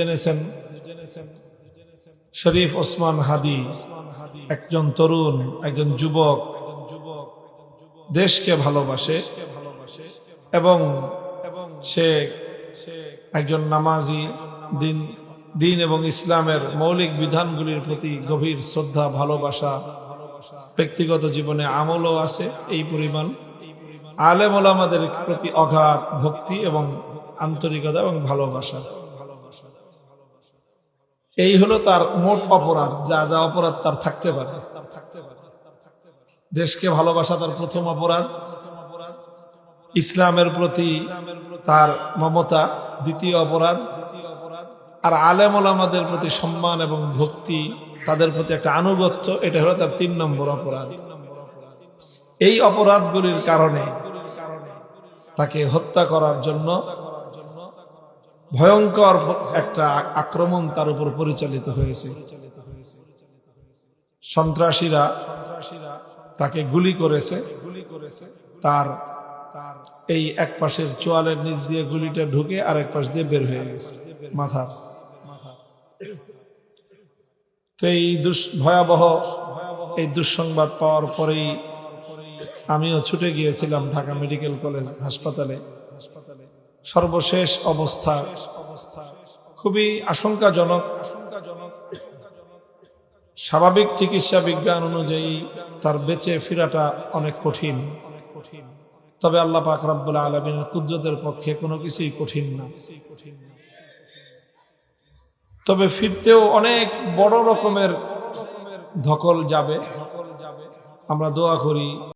জেনেছেন শরীফ ওসমান হাদি একজন তরুণ, একজন যুবক, দেশকে ভালোবাসে এবং সে একজন নামাজি, দিন এবং ইসলামের মৌলিক বিধানগুলির প্রতি গভীর শ্রদ্ধা, ভালোবাসা, ব্যক্তিগত জীবনে আমলও আছে এই পরিমাণ। আলেম ওলামাদের প্রতি অগাধ ভক্তি এবং আন্তরিকতা এবং ভালোবাসা, এই হলো তার মোট অপরাধ। যা যা অপরাধ তার থাকতে পারে, দেশকে ভালোবাসা তার প্রথম অপরাধ, ইসলামের প্রতি তার মমতা দ্বিতীয় অপরাধ, আর আলেম ওলামাদের প্রতি সম্মান এবং ভক্তি, তাদের প্রতি একটা আনুগত্য, এটা হলো তার 3 নম্বর অপরাধ। এই অপরাধগুলির কারণে তাকে হত্যা করার জন্য ভয়ঙ্কর একটা আক্রমণ তার উপর পরিচালিত হয়েছে। সন্ত্রাসীরা তাকে গুলি করেছে। তার এই এক পাশের চোয়ালের নিচ দিয়ে গুলিটা ঢুকে আর এক পাশ দিয়ে বের হয়ে গেছে মাথা। তো এই ভয়াবহ এই দুঃসংবাদ পাওয়ার পরেই আমিও ছুটে গিয়েছিলাম ঢাকা মেডিকেল কলেজ হাসপাতালে। সর্বশেষ অবস্থা খুবই আশঙ্কাজনক। স্বাভাবিক চিকিৎসা বিজ্ঞান অনুযায়ী তার বেঁচে ফেরাটা অনেক কঠিন, তবে আল্লাহ পাক রব্বুল আলামিনের কুদরতের পক্ষে কোনো কিছুই কঠিন না। তবে ফিরতেও অনেক বড় রকমের ধকল যাবে। আমরা দোয়া করি